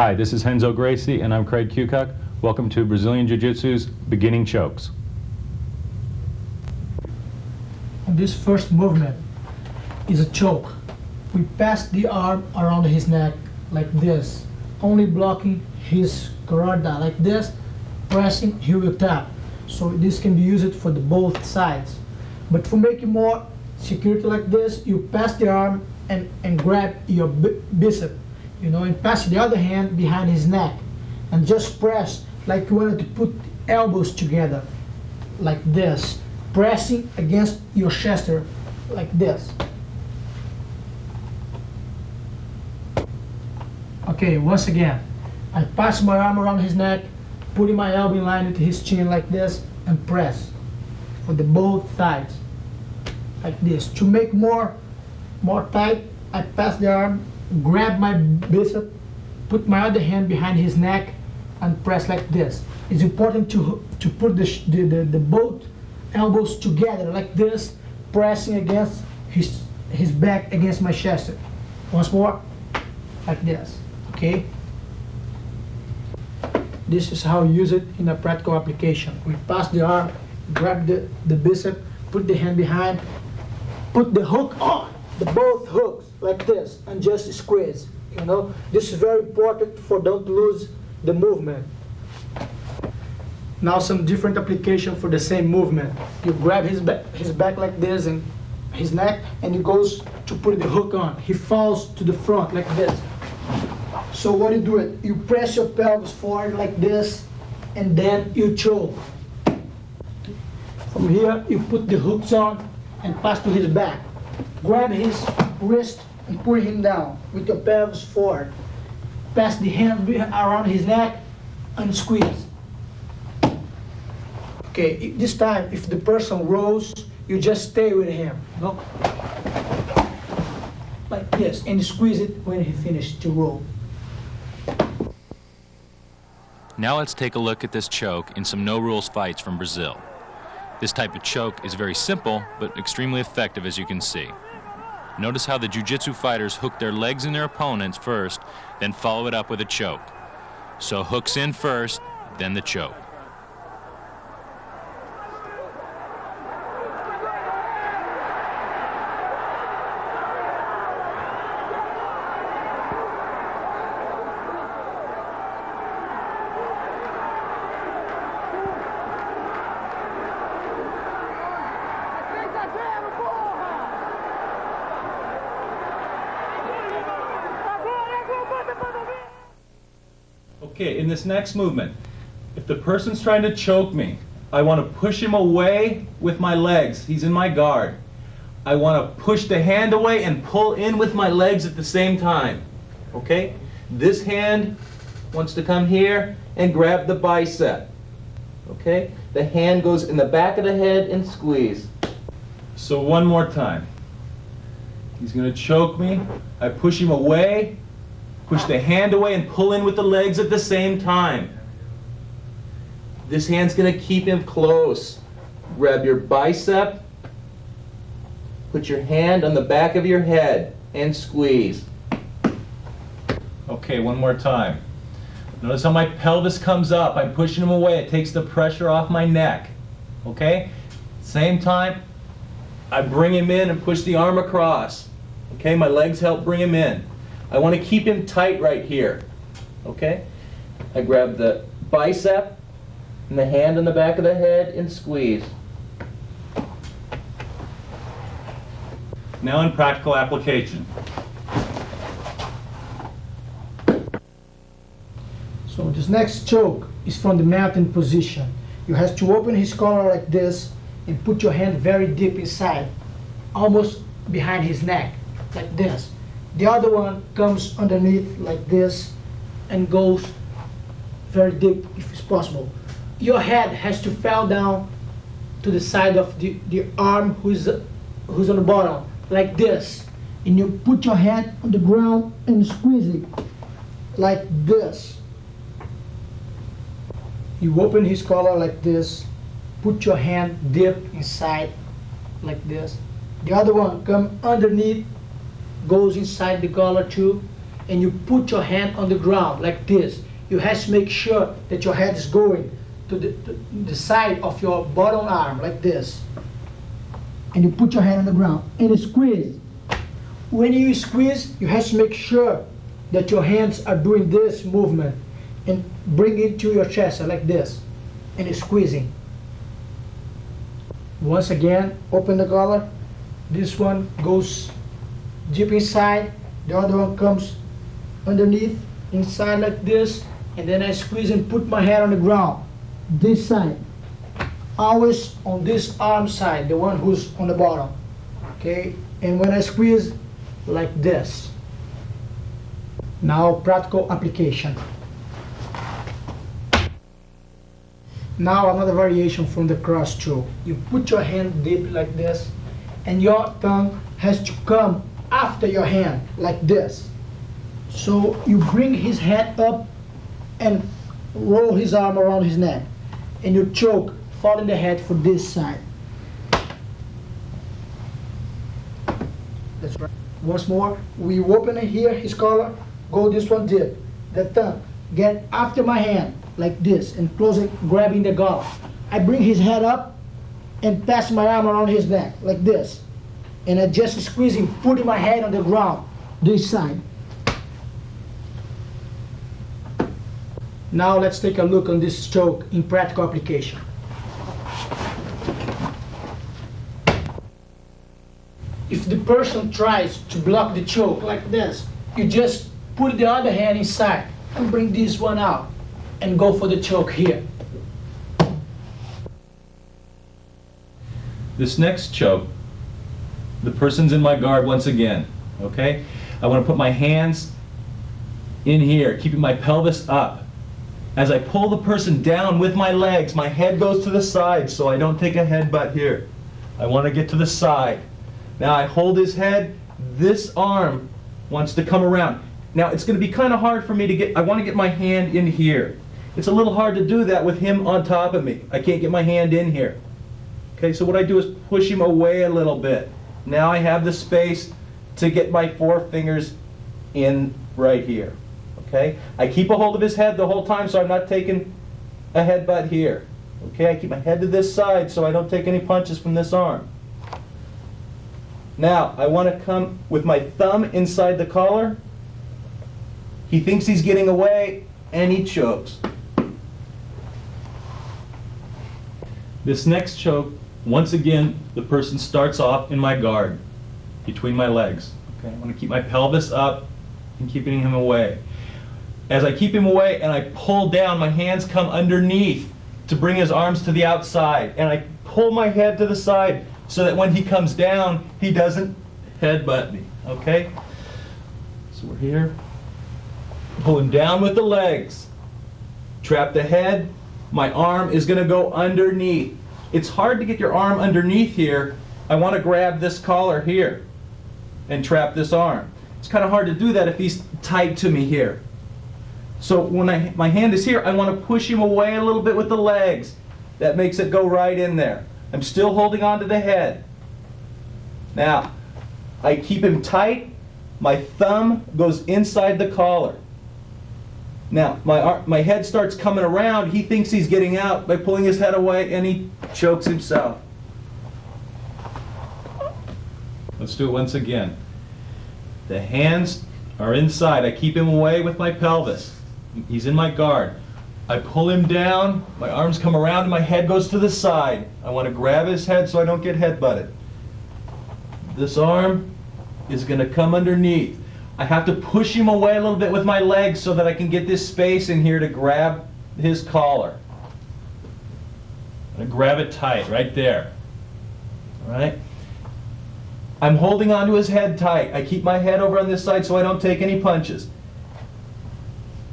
Hi, this is Renzo Gracie and I'm Craig Kukuk. Welcome to Brazilian Jiu-Jitsu's beginning chokes. This first movement is a choke. We pass the arm around his neck like this, only blocking his carotid like this, pressing, he will tap. So this can be used for the both sides. But for making more security like this, you pass the arm and grab your bicep, and pass the other hand behind his neck and just press like you wanted to put elbows together like this, pressing against your chest like this. Okay, once again, I pass my arm around his neck, putting my elbow in line with his chin like this, and press for the both sides like this. To make more tight, I pass the arm, grab my bicep, put my other hand behind his neck, and press like this. It's important to put the both elbows together like this, pressing against his back against my chest. Once more, like this. Okay. This is how you use it in a practical application. We pass the arm, grab the bicep, put the hand behind, put the hook on, the both hooks like this, and just squeeze. This is very important for don't lose the movement. Now some different application for the same movement. You grab his back like this and his neck, and he goes to put the hook on. He falls to the front like this. So what you do it, you press your pelvis forward like this, and then you choke. From here, you put the hooks on and pass to his back. Grab his wrist and pull him down with your pelvis forward. Pass the hand around his neck and squeeze. Okay, this time, if the person rolls, you just stay with him. Like this, and squeeze it when he finishes to roll. Now let's take a look at this choke in some no-rules fights from Brazil. This type of choke is very simple, but extremely effective, as you can see. Notice how the jiu-jitsu fighters hook their legs in their opponents first, then follow it up with a choke. So hooks in first, then the choke. Okay, in this next movement, if the person's trying to choke me, I want to push him away with my legs. He's in my guard. I want to push the hand away and pull in with my legs at the same time. Okay? This hand wants to come here and grab the bicep. Okay? The hand goes in the back of the head and squeeze. So one more time. He's going to choke me. I push him away. Push the hand away and pull in with the legs at the same time. This hand's going to keep him close. Grab your bicep. Put your hand on the back of your head and squeeze. Okay, one more time. Notice how my pelvis comes up. I'm pushing him away. It takes the pressure off my neck. Okay? Same time, I bring him in and push the arm across. Okay? My legs help bring him in. I want to keep him tight right here. Okay? I grab the bicep and the hand on the back of the head and squeeze. Now in practical application. So this next choke is from the mountain position. You have to open his collar like this and put your hand very deep inside, almost behind his neck, like this. The other one comes underneath like this and goes very deep if it's possible. Your head has to fall down to the side of the arm who's on the bottom, like this. And you put your hand on the ground and squeeze it, like this. You open his collar like this, put your hand deep inside, like this. The other one come underneath, goes inside the collar too, and you put your hand on the ground like this. You have to make sure that your head is going to the side of your bottom arm like this. And you put your hand on the ground and you squeeze. When you squeeze, you have to make sure that your hands are doing this movement and bring it to your chest like this. And you're squeezing. Once again, open the collar. This one goes deep inside. The other one comes underneath, inside like this. And then I squeeze and put my head on the ground. This side. Always on this arm side, the one who's on the bottom. Okay? And when I squeeze, like this. Now, practical application. Now, another variation from the cross choke. You put your hand deep like this, and your tongue has to come after your hand, like this. So, you bring his head up and roll his arm around his neck. And you choke, following the head for this side. That's right. Once more, we open it here, his collar, go this one deep. The tongue, get after my hand, like this, and close it, grabbing the collar. I bring his head up and pass my arm around his neck, like this. And I just squeezing, putting my head on the ground, this side. Now let's take a look on this choke in practical application. If the person tries to block the choke like this, you just put the other hand inside and bring this one out and go for the choke here. This next choke, the person's in my guard once again, okay? I want to put my hands in here, keeping my pelvis up. As I pull the person down with my legs, my head goes to the side so I don't take a headbutt here. I want to get to the side. Now I hold his head, this arm wants to come around. Now it's going to be kind of hard for me to get, I want to get my hand in here. It's a little hard to do that with him on top of me. I can't get my hand in here. Okay, so what I do is push him away a little bit. Now I have the space to get my forefingers in right here. Okay, I keep a hold of his head the whole time so I'm not taking a headbutt here. Okay, I keep my head to this side so I don't take any punches from this arm. Now, I want to come with my thumb inside the collar. He thinks he's getting away, and he chokes. This next choke, once again, the person starts off in my guard, between my legs. Okay, I want to keep my pelvis up and keeping him away. As I keep him away and I pull down, my hands come underneath to bring his arms to the outside. And I pull my head to the side so that when he comes down, he doesn't headbutt me, okay? So we're here. Pull him down with the legs. Trap the head. My arm is going to go underneath. It's hard to get your arm underneath here. I want to grab this collar here and trap this arm. It's kind of hard to do that if he's tight to me here. So when my hand is here, I want to push him away a little bit with the legs. That makes it go right in there. I'm still holding on to the head. Now, I keep him tight. My thumb goes inside the collar. Now, my head starts coming around. He thinks he's getting out by pulling his head away, and he chokes himself. Let's do it once again. The hands are inside. I keep him away with my pelvis. He's in my guard. I pull him down, my arms come around, and my head goes to the side. I want to grab his head so I don't get headbutted. This arm is going to come underneath. I have to push him away a little bit with my legs so that I can get this space in here to grab his collar. I'm going to grab it tight right there. All right? I'm holding onto his head tight. I keep my head over on this side so I don't take any punches.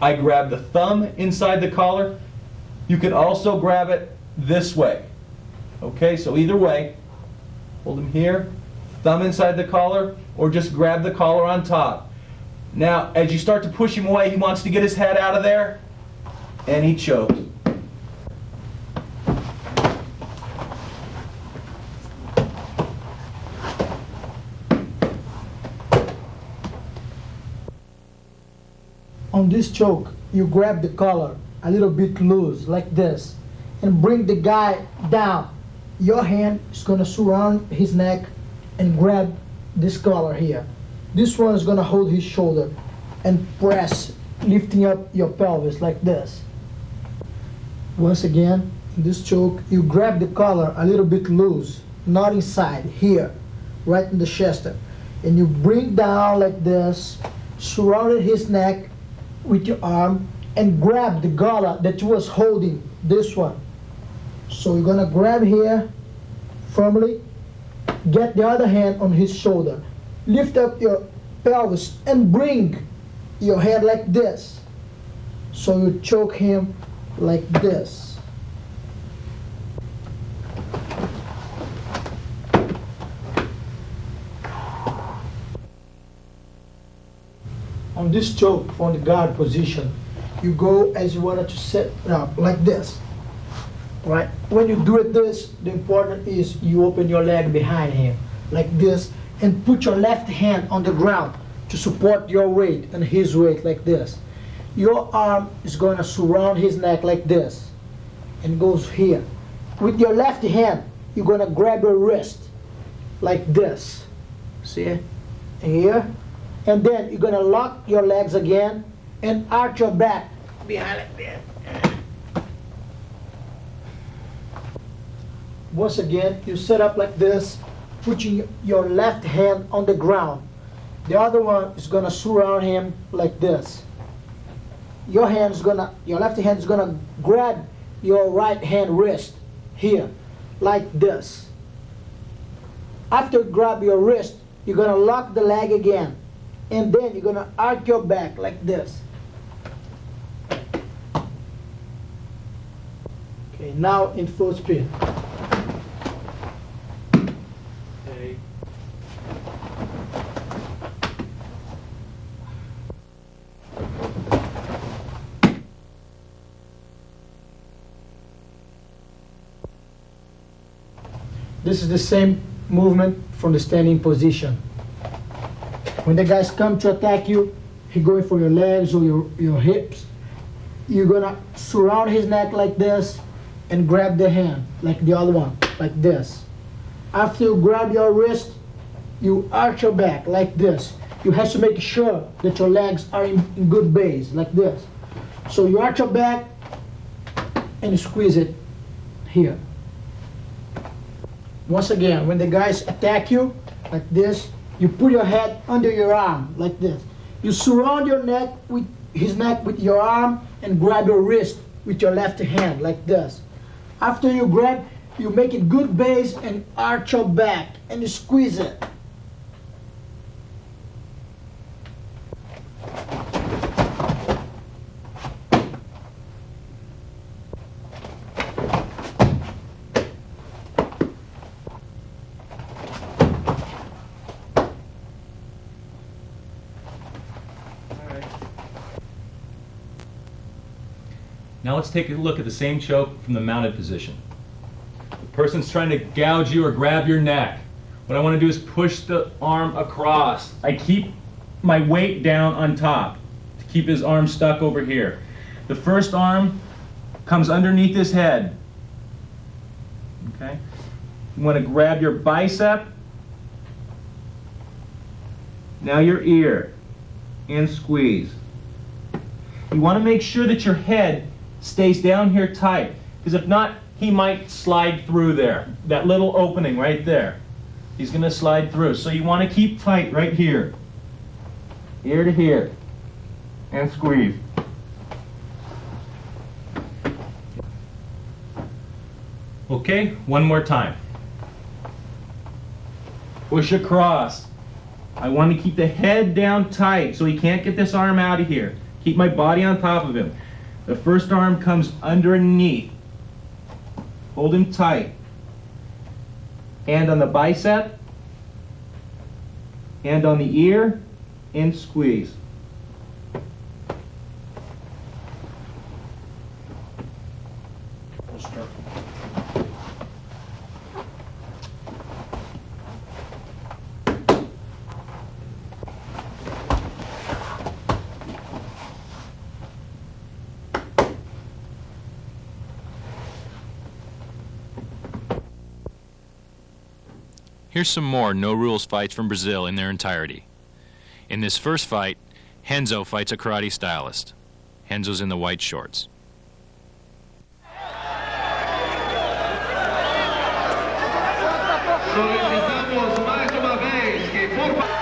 I grab the thumb inside the collar. You can also grab it this way. Okay, so either way, hold him here, thumb inside the collar, or just grab the collar on top. Now, as you start to push him away, he wants to get his head out of there, and he chokes. On this choke, you grab the collar a little bit loose, like this, and bring the guy down. Your hand is gonna surround his neck and grab this collar here. This one is gonna hold his shoulder and press, lifting up your pelvis like this. Once again, in this choke, you grab the collar a little bit loose, not inside, here, right in the chest. And you bring down like this, surrounded his neck with your arm, and grab the collar that you was holding, this one. So you're gonna grab here firmly, get the other hand on his shoulder, lift up your pelvis and bring your head like this. So you choke him like this. On this choke, on the guard position, you go as you wanted to set it up, like this. Right? When you do it this, the important is you open your leg behind him, like this, and put your left hand on the ground to support your weight and his weight, like this. Your arm is going to surround his neck like this, and goes here. With your left hand, you're going to grab your wrist, like this. See? Here. And then you're going to lock your legs again, and arch your back behind like this. Once again, you set up like this, putting your left hand on the ground. The other one is gonna surround him like this. Your left hand is gonna grab your right hand wrist here, like this. After you grab your wrist, you're gonna lock the leg again, and then you're gonna arch your back like this. Okay, now in full speed. This is the same movement from the standing position. When the guys come to attack you, he going for your legs or your hips. You're gonna surround his neck like this and grab the hand like the other one, like this. After you grab your wrist, you arch your back like this. You have to make sure that your legs are in good base, like this. So you arch your back and you squeeze it here. Once again, when the guys attack you, like this, you put your head under your arm, like this. You surround your neck with his neck with your arm and grab your wrist with your left hand, like this. After you grab, you make it good base and arch your back and you squeeze it. Now let's take a look at the same choke from the mounted position. The person's trying to gouge you or grab your neck. What I want to do is push the arm across. I keep my weight down on top to keep his arm stuck over here. The first arm comes underneath his head. Okay? You want to grab your bicep, now your ear, and squeeze. You want to make sure that your head stays down here tight, because if not, he might slide through there. That little opening right there. He's going to slide through. So you want to keep tight right here. Ear to here. And squeeze. Okay, one more time. Push across. I want to keep the head down tight so he can't get this arm out of here. Keep my body on top of him. The first arm comes underneath. Hold him tight. Hand on the bicep. Hand on the ear. And squeeze. Here's some more no-rules fights from Brazil in their entirety. In this first fight, Renzo fights a karate stylist. Renzo's in the white shorts. Solicitamos mais uma vez que, por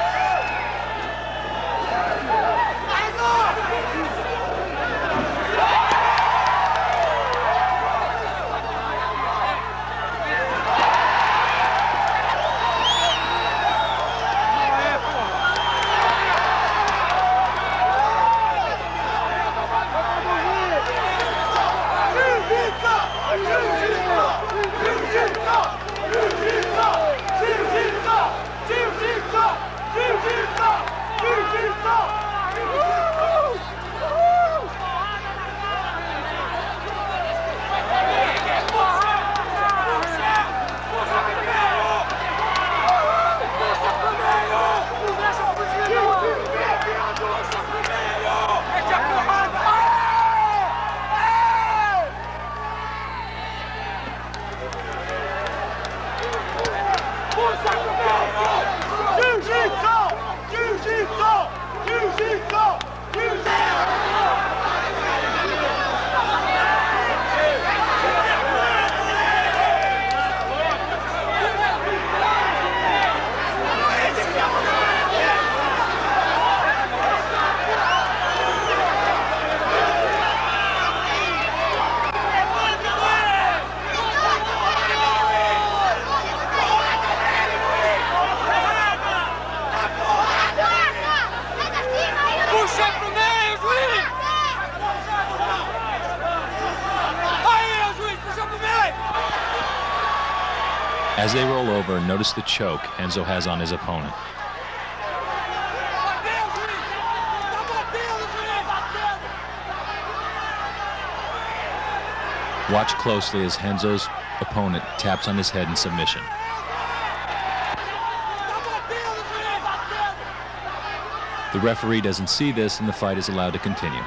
As they roll over, notice the choke Renzo has on his opponent. Watch closely as Renzo's opponent taps on his head in submission. The referee doesn't see this and the fight is allowed to continue.